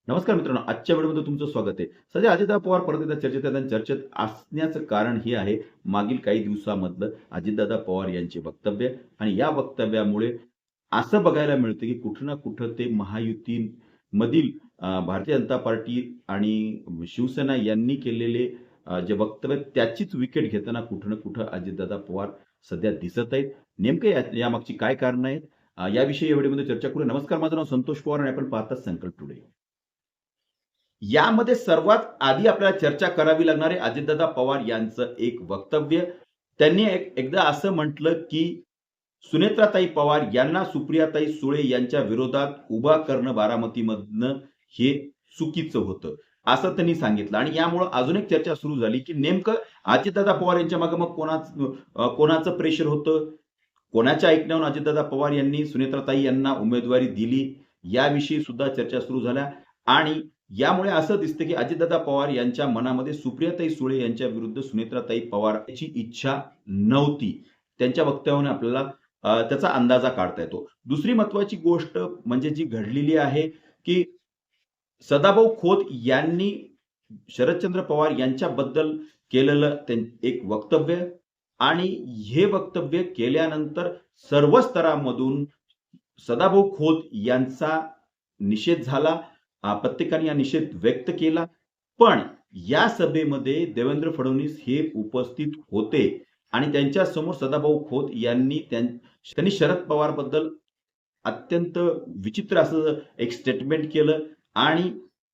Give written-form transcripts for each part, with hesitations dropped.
नमस्कार मित्रांनो, आजच्या व्हिडिओमध्ये तुमचं स्वागत आहे. सध्या अजितदादा पवार परत एकदा चर्चेत आहेत आणि चर्चेत असण्याचं कारण हे आहे, मागील काही दिवसामधलं अजितदादा पवार यांचे वक्तव्य आणि या वक्तव्यामुळे असं बघायला मिळतं, की कुठं ना कुठं ते महायुतीमधील भारतीय जनता पार्टी आणि शिवसेना यांनी केलेले जे वक्तव्य त्याचीच विकेट घेताना कुठं ना कुठं अजितदादा पवार सध्या दिसत आहेत. नेमकं यामागची काय कारणं आहेत? याविषयी या व्हिडिओमध्ये चर्चा करू. नमस्कार, माझं नाव संतोष पवार आणि आपण पाहतात संकल्प टुडे. यामध्ये सर्वात आधी आपल्याला चर्चा करावी लागणार आहे अजितदादा पवार यांचं एक वक्तव्य. त्यांनी एकदा असं म्हटलं की सुनेत्राताई पवार यांना सुप्रियाताई सुळे यांच्या विरोधात उभा करणं बारामतीमधनं हे चुकीचं होतं, असं त्यांनी सांगितलं. आणि यामुळे अजून एक चर्चा सुरू झाली की नेमकं अजितदादा पवार यांच्या मागे मग कोणाचं प्रेशर होतं, कोणाच्या ऐकण्यावरून अजितदादा पवार यांनी सुनेत्राताई यांना उमेदवारी दिली, याविषयी सुद्धा चर्चा सुरू झाल्या. आणि यामुळे असं दिसतं की अजितदादा पवार यांच्या मनामध्ये सुप्रियाताई सुळे यांच्या विरुद्ध सुनेत्राताई पवार यांची इच्छा नव्हती. त्यांच्या वक्तव्याने आपल्याला त्याचा अंदाजा काढता येतो. दुसरी महत्वाची गोष्ट म्हणजे जी घडलेली आहे की सदाभाऊ खोत यांनी शरदचंद्र पवार यांच्याबद्दल केलेलं एक वक्तव्य आणि हे वक्तव्य केल्यानंतर सर्व स्तरामधून सदाभाऊ खोत यांचा निषेध झाला. प्रत्येकाने हा निषेध व्यक्त केला. पण या सभेमध्ये देवेंद्र फडणवीस हे उपस्थित होते आणि त्यांच्या समोर सदाभाऊ खोत त्यांनी शरद पवार बद्दल अत्यंत विचित्र असं एक स्टेटमेंट केलं आणि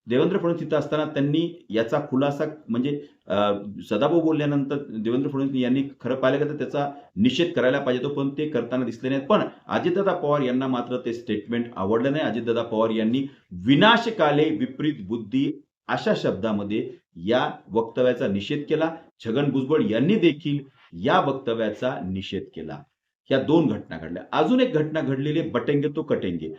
देवेंद्र फडणवीस तिथं असताना त्यांनी याचा खुलासा म्हणजे सदाभाऊ बोलल्यानंतर देवेंद्र फडणवीस यांनी खरं पाहिलं का तर त्याचा निषेध करायला पाहिजे तो, पण ते करताना दिसले नाहीत. पण अजितदादा पवार यांना मात्र ते स्टेटमेंट आवडलं नाही. अजितदादा पवार यांनी विनाशकाले विपरीत बुद्धी अशा शब्दामध्ये या वक्तव्याचा निषेध केला. छगन भुजबळ यांनी देखील या वक्तव्याचा निषेध केला. ह्या दोन घटना घडल्या. अजून एक घटना घडलेली बटेंगे तो कटेंगे.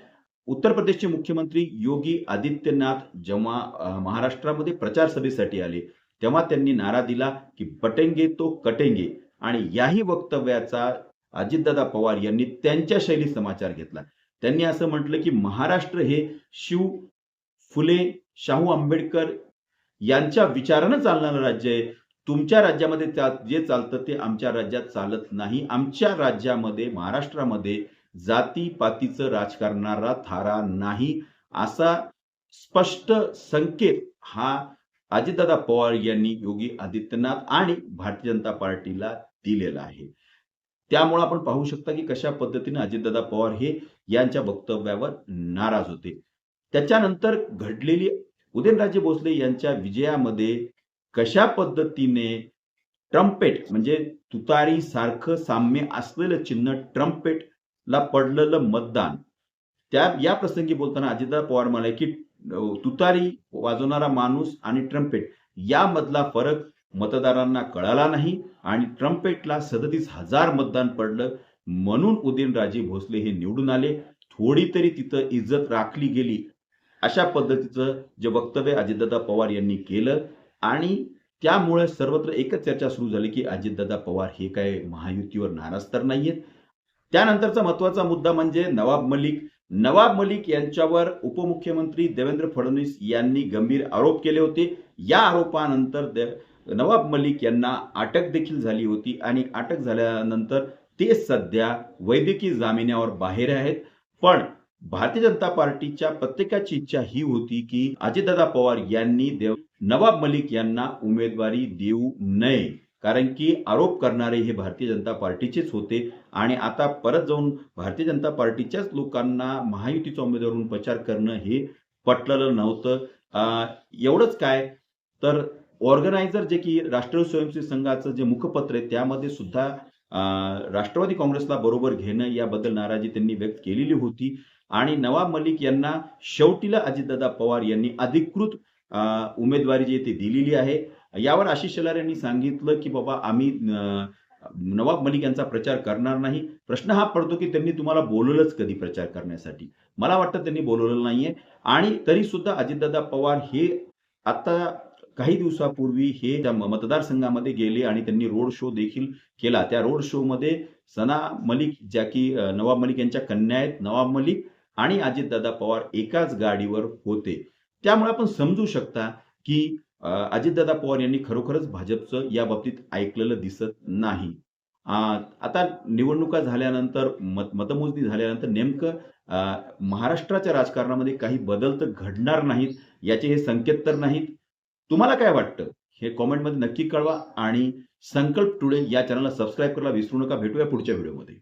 उत्तर प्रदेशचे मुख्यमंत्री योगी आदित्यनाथ जेव्हा महाराष्ट्रामध्ये प्रचार सभेसाठी आले तेव्हा त्यांनी नारा दिला की बटेंगे तो कटेंगे. आणि याही वक्तव्याचा अजितदादा पवार यांनी त्यांच्या शैलीत समाचार घेतला. त्यांनी असं म्हटलं की महाराष्ट्र हे शिव फुले शाहू आंबेडकर यांच्या विचारानं चालणारं राज्य आहे. तुमच्या राज्यामध्ये जे चालतं ते आमच्या राज्यात चालत नाही. आमच्या राज्यामध्ये महाराष्ट्रामध्ये जातीपातीचं राजकारणाला थारा नाही, असा स्पष्ट संकेत हा अजितदादा पवार यांनी योगी आदित्यनाथ आणि भारतीय जनता पार्टीला दिलेला आहे. त्यामुळे आपण पाहू शकता की कशा पद्धतीने अजितदादा पवार हे यांच्या वक्तव्यावर नाराज होते. त्याच्यानंतर घडलेली उदयनराजे भोसले यांच्या विजयामध्ये कशा पद्धतीने ट्रम्पेट म्हणजे तुतारी सारखं साम्य असलेलं चिन्ह ट्रम्पेट ला पडलेलं मतदान, या प्रसंगी बोलताना अजितदादा पवार म्हणाले की तुतारी वाजवणारा माणूस आणि ट्रम्पेट यामधला फरक मतदारांना कळाला नाही आणि ट्रम्पेटला 37,000 मतदान पडलं, म्हणून उदयनराजे भोसले हे निवडून आले. थोडी तरी तिथं इज्जत राखली गेली, अशा पद्धतीचं जे वक्तव्य अजितदादा पवार यांनी केलं. आणि त्यामुळे सर्वत्र एकच चर्चा सुरू झाली की अजितदादा पवार हे काय महायुतीवर नाराज तर नाहीयेत. त्यानंतरचा महत्वाचा मुद्दा म्हणजे नवाब मलिक यांच्यावर उपमुख्यमंत्री देवेंद्र फडणवीस यांनी गंभीर आरोप केले होते. या आरोपानंतर नवाब मलिक यांना अटक देखील झाली होती आणि अटक झाल्यानंतर ते सध्या वैद्यकीय जामिनावर बाहेर आहेत. पण भारतीय जनता पार्टीच्या प्रत्येकाची इच्छा ही होती की अजितदादा पवार यांनी नवाब मलिक यांना उमेदवारी देऊ नये, कारण की आरोप करणारे हे भारतीय जनता पार्टीचेच होते आणि आता परत जाऊन भारतीय जनता पार्टीच्याच लोकांना महायुतीचा उमेदवार म्हणून प्रचार करणं हे पटलेलं नव्हतं. एवढंच काय तर ऑर्गनायझर जे की राष्ट्रीय स्वयंसेवक संघाचं जे मुखपत्र आहे त्यामध्ये सुद्धा राष्ट्रवादी काँग्रेसला बरोबर घेणं याबद्दल नाराजी त्यांनी व्यक्त केलेली होती. आणि नवाब मलिक यांना शेवटीला अजितदादा पवार यांनी अधिकृत उमेदवारी जी ती दिलेली आहे. यावर आशिष शेलार यांनी सांगितलं की बाबा आम्ही नवाब मलिक यांचा प्रचार करणार नाही. प्रश्न हा पडतो की त्यांनी तुम्हाला बोलवलंच कधी प्रचार करण्यासाठी? मला वाटतं त्यांनी बोलवलेलं नाहीये. आणि तरी सुद्धा अजितदादा पवार हे आता काही दिवसापूर्वी हे मतदारसंघामध्ये गेले आणि त्यांनी रोड शो देखील केला. त्या रोड शो मध्ये सना मलिक ज्या की नवाब मलिक यांच्या कन्या आहेत, नवाब मलिक आणि अजितदादा पवार एकाच गाडीवर होते. त्यामुळे आपण समजू शकता की अजितदादा पवार यांनी खरोखरच भाजपचं या बाबतीत ऐकलेलं दिसत नाही. अ, आता निवडणुका झाल्यानंतर मतमोजणी झाल्यानंतर नेमकं महाराष्ट्राच्या राजकारणामध्ये काही बदल तर घडणार नाहीत, याचे हे संकेत तर नाहीत. तुम्हाला काय वाटतं? हे कमेंटमध्ये नक्की कळवा आणि संकल्प टुडे या चॅनलला सबस्क्राईब करायला विसरू नका. भेटूया पुढच्या व्हिडिओमध्ये.